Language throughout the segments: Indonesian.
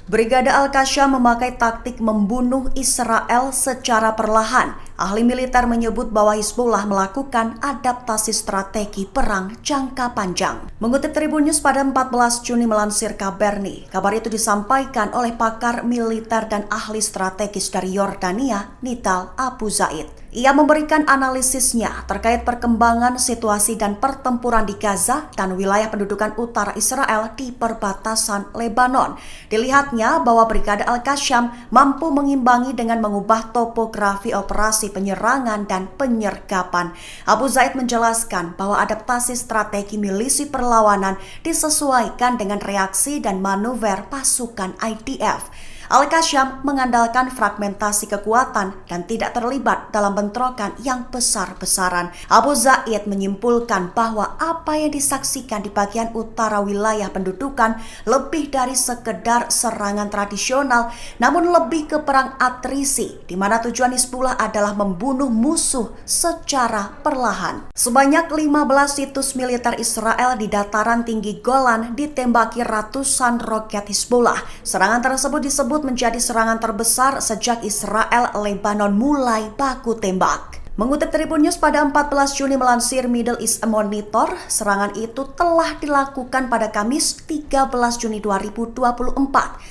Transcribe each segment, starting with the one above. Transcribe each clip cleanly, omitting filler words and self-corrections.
Brigade Al-Qassam memakai taktik membunuh Israel secara perlahan. Ahli militer menyebut bahwa Hizbullah melakukan adaptasi strategi perang jangka panjang. Mengutip Tribun News pada 14 Juni melansir Kabarni, kabar itu disampaikan oleh pakar militer dan ahli strategis dari Yordania, Nital Abu Zaid. Ia memberikan analisisnya terkait perkembangan situasi dan pertempuran di Gaza dan wilayah pendudukan utara Israel di perbatasan Lebanon. Dilihatnya bahwa Brigade Al-Qassam mampu mengimbangi dengan mengubah topografi operasi penyerangan dan penyergapan. Abu Zaid menjelaskan bahwa adaptasi strategi milisi perlawanan disesuaikan dengan reaksi dan manuver pasukan IDF. Al-Qassam mengandalkan fragmentasi kekuatan dan tidak terlibat dalam bentrokan yang besar-besaran. Abu Zaid menyimpulkan bahwa apa yang disaksikan di bagian utara wilayah pendudukan lebih dari sekedar serangan tradisional, namun lebih ke perang atrisi, di mana tujuan Hizbullah adalah membunuh musuh secara perlahan. Sebanyak 15 situs militer Israel di dataran tinggi Golan ditembaki ratusan roket Hizbullah. Serangan tersebut disebut menjadi serangan terbesar sejak Israel Lebanon mulai baku tembak. Mengutip Tribun News pada 14 Juni melansir Middle East Monitor, serangan itu telah dilakukan pada Kamis 13 Juni 2024.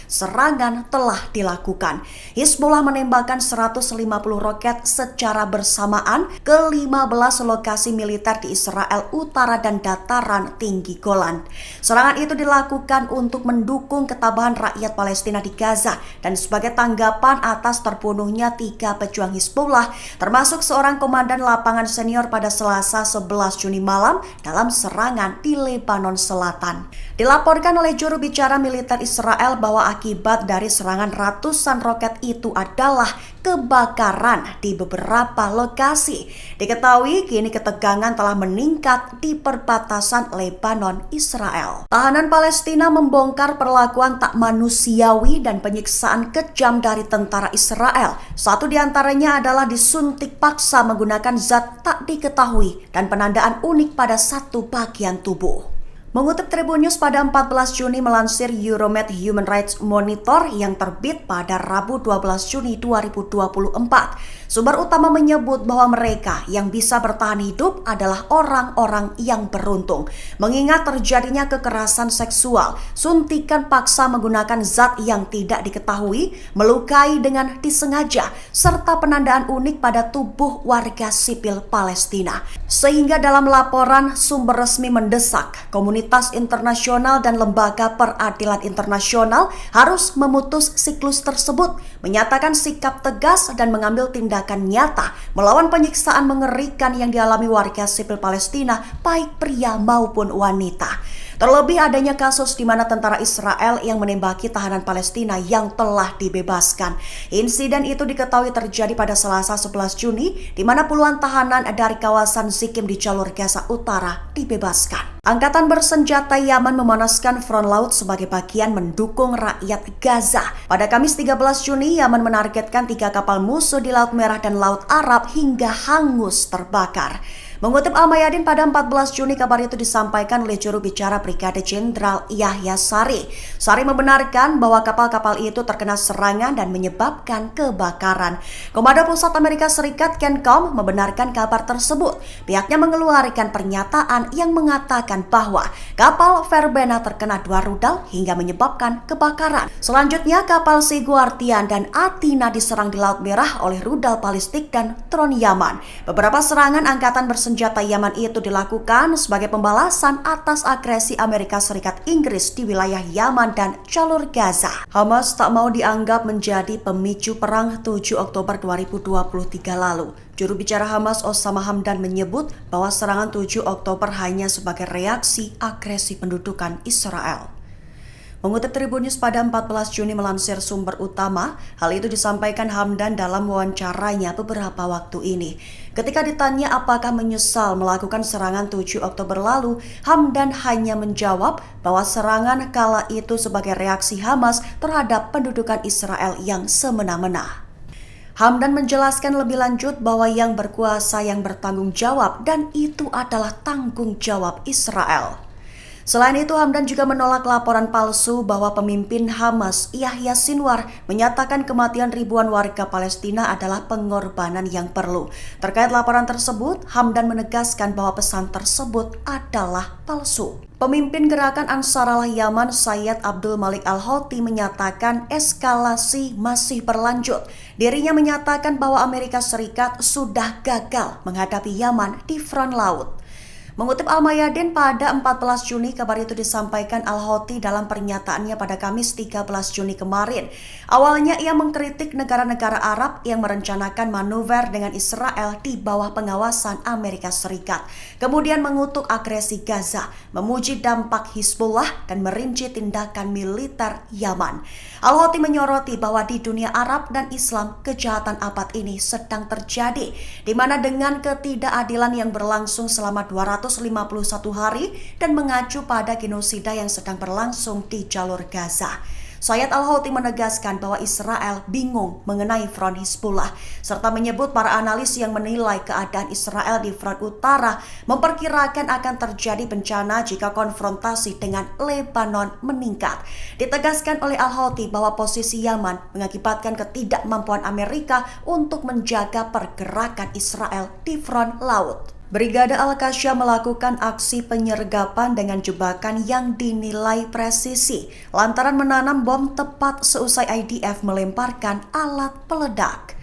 Serangan telah dilakukan. Hizbullah menembakkan 150 roket secara bersamaan ke 15 lokasi militer di Israel Utara dan dataran tinggi Golan. Serangan itu dilakukan untuk mendukung ketabahan rakyat Palestina di Gaza dan sebagai tanggapan atas terbunuhnya 3 pejuang Hizbullah, termasuk seorang komandan lapangan senior pada Selasa 11 Juni malam dalam serangan di Lebanon Selatan. Dilaporkan oleh juru bicara militer Israel bahwa akibat dari serangan ratusan roket itu adalah kebakaran di beberapa lokasi. Diketahui kini ketegangan telah meningkat di perbatasan Lebanon Israel. Tahanan Palestina membongkar perlakuan tak manusiawi dan penyiksaan kejam dari tentara Israel. Satu di antaranya adalah disuntik paksa menggunakan zat tak diketahui dan penandaan unik pada satu bagian tubuh. Mengutip Tribun News pada 14 Juni melansir Euromed Human Rights Monitor yang terbit pada Rabu 12 Juni 2024. Sumber utama menyebut bahwa mereka yang bisa bertahan hidup adalah orang-orang yang beruntung. Mengingat terjadinya kekerasan seksual, suntikan paksa menggunakan zat yang tidak diketahui, melukai dengan disengaja, serta penandaan unik pada tubuh warga sipil Palestina. Sehingga dalam laporan sumber resmi mendesak komunitas internasional dan lembaga peradilan internasional harus memutus siklus tersebut, menyatakan sikap tegas dan mengambil tindakan nyata melawan penyiksaan mengerikan yang dialami warga sipil Palestina, baik pria maupun wanita. Terlebih adanya kasus di mana tentara Israel yang menembaki tahanan Palestina yang telah dibebaskan. Insiden itu diketahui terjadi pada Selasa 11 Juni, di mana puluhan tahanan dari kawasan Zikim di jalur Gaza Utara dibebaskan. Angkatan bersenjata Yaman memanaskan front laut sebagai bagian mendukung rakyat Gaza. Pada Kamis 13 Juni, Yaman menargetkan 3 kapal musuh di Laut Merah dan Laut Arab hingga hangus terbakar. Mengutip Al-Mayadin pada 14 Juni, kabar itu disampaikan oleh juru bicara Brigade Jenderal Yahya Sari. Sari membenarkan bahwa kapal-kapal itu terkena serangan dan menyebabkan kebakaran. Komando Pusat Amerika Serikat CENTCOM membenarkan kabar tersebut. Pihaknya mengeluarkan pernyataan yang mengatakan bahwa kapal Verbena terkena 2 rudal hingga menyebabkan kebakaran. Selanjutnya, kapal Siguardian dan Athena diserang di Laut Merah oleh rudal balistik dan drone Yaman. Beberapa serangan angkatan bersenjata Yaman itu dilakukan sebagai pembalasan atas agresi Amerika Serikat Inggris di wilayah Yaman dan jalur Gaza. Hamas tak mau dianggap menjadi pemicu perang 7 Oktober 2023 lalu. Juru bicara Hamas Osama Hamdan menyebut bahwa serangan 7 Oktober hanya sebagai reaksi agresi pendudukan Israel. Mengutip Tribun News pada 14 Juni melansir sumber utama, hal itu disampaikan Hamdan dalam wawancaranya beberapa waktu ini. Ketika ditanya apakah menyesal melakukan serangan 7 Oktober lalu, Hamdan hanya menjawab bahwa serangan kala itu sebagai reaksi Hamas terhadap pendudukan Israel yang semena-mena. Hamdan menjelaskan lebih lanjut bahwa yang berkuasa yang bertanggung jawab dan itu adalah tanggung jawab Israel. Selain itu, Hamdan juga menolak laporan palsu bahwa pemimpin Hamas Yahya Sinwar menyatakan kematian ribuan warga Palestina adalah pengorbanan yang perlu. Terkait laporan tersebut, Hamdan menegaskan bahwa pesan tersebut adalah palsu. Pemimpin gerakan Ansarallah Yaman Sayyid Abdul Malik Al-Houthi menyatakan eskalasi masih berlanjut. Dirinya menyatakan bahwa Amerika Serikat sudah gagal menghadapi Yaman di front laut. Mengutip Al-Mayadin, pada 14 Juni kabar itu disampaikan Al-Houthi dalam pernyataannya pada Kamis 13 Juni kemarin. Awalnya ia mengkritik negara-negara Arab yang merencanakan manuver dengan Israel di bawah pengawasan Amerika Serikat. Kemudian mengutuk agresi Gaza, memuji dampak Hizbullah dan merinci tindakan militer Yaman. Al-Houthi menyoroti bahwa di dunia Arab dan Islam kejahatan abad ini sedang terjadi, di mana dengan ketidakadilan yang berlangsung selama 251 hari dan mengacu pada genosida yang sedang berlangsung di jalur Gaza. Sayyid Al-Houthi menegaskan bahwa Israel bingung mengenai front Hizbullah, serta menyebut para analis yang menilai keadaan Israel di front utara memperkirakan akan terjadi bencana jika konfrontasi dengan Lebanon meningkat. Ditegaskan oleh Al-Houthi bahwa posisi Yaman mengakibatkan ketidakmampuan Amerika untuk menjaga pergerakan Israel di front laut. Brigade Al-Qassam melakukan aksi penyergapan dengan jebakan yang dinilai presisi lantaran menanam bom tepat seusai IDF melemparkan alat peledak.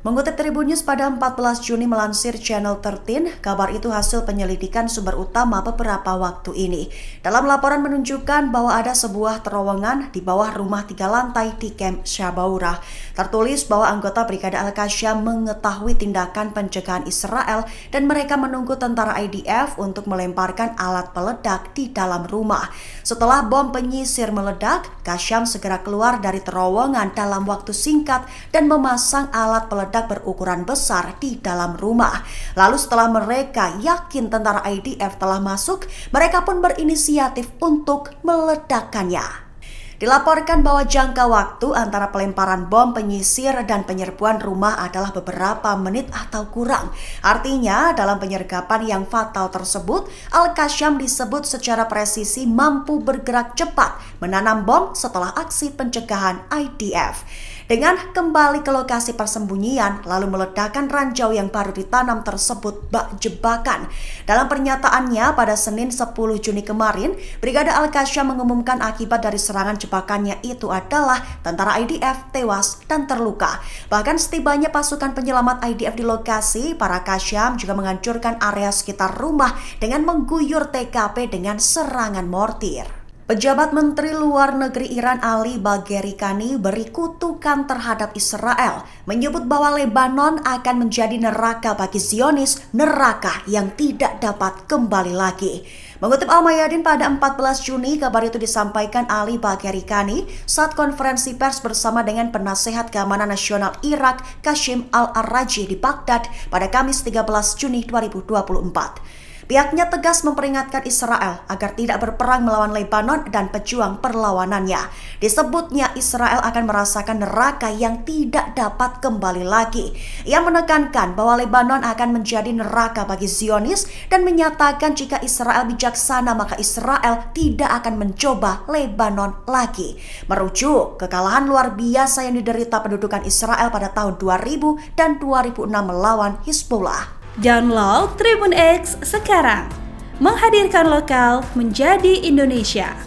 Mengutip Tribun News pada 14 Juni melansir Channel 13, kabar itu hasil penyelidikan sumber utama beberapa waktu ini. Dalam laporan menunjukkan bahwa ada sebuah terowongan di bawah rumah 3 lantai di Camp Shabaura. Tertulis bahwa anggota Brigade Al-Qassam mengetahui tindakan pencegahan Israel dan mereka menunggu tentara IDF untuk melemparkan alat peledak di dalam rumah. Setelah bom penyisir meledak, Qassam segera keluar dari terowongan dalam waktu singkat dan memasang alat peledak berukuran besar di dalam rumah. Lalu setelah mereka yakin tentara IDF telah masuk, mereka pun berinisiatif untuk meledakkannya. Dilaporkan bahwa jangka waktu antara pelemparan bom penyisir dan penyerbuan rumah adalah beberapa menit atau kurang. Artinya, dalam penyergapan yang fatal tersebut, Al-Qassam disebut secara presisi mampu bergerak cepat menanam bom setelah aksi pencegahan IDF. Dengan kembali ke lokasi persembunyian, lalu meledakkan ranjau yang baru ditanam tersebut bak jebakan. Dalam pernyataannya pada Senin 10 Juni kemarin, Brigade Al-Qassam mengumumkan akibat dari serangan jebakannya itu adalah tentara IDF tewas dan terluka. Bahkan setibanya pasukan penyelamat IDF di lokasi, para Qassam juga menghancurkan area sekitar rumah dengan mengguyur TKP dengan serangan mortir. Pejabat Menteri Luar Negeri Iran Ali Bagheri Kani beri kutukan terhadap Israel, menyebut bahwa Lebanon akan menjadi neraka bagi Zionis, neraka yang tidak dapat kembali lagi. Mengutip Al-Mayadin pada 14 Juni, kabar itu disampaikan Ali Bagheri Kani saat konferensi pers bersama dengan penasehat keamanan nasional Irak Qasem Al-Arraji di Baghdad pada Kamis 13 Juni 2024. Pihaknya tegas memperingatkan Israel agar tidak berperang melawan Lebanon dan pejuang perlawanannya. Disebutnya Israel akan merasakan neraka yang tidak dapat kembali lagi. Ia menekankan bahwa Lebanon akan menjadi neraka bagi Zionis dan menyatakan jika Israel bijaksana maka Israel tidak akan mencoba Lebanon lagi. Merujuk kekalahan luar biasa yang diderita pendudukan Israel pada tahun 2000 dan 2006 melawan Hizbullah. Download Tribun X sekarang, menghadirkan lokal menjadi Indonesia.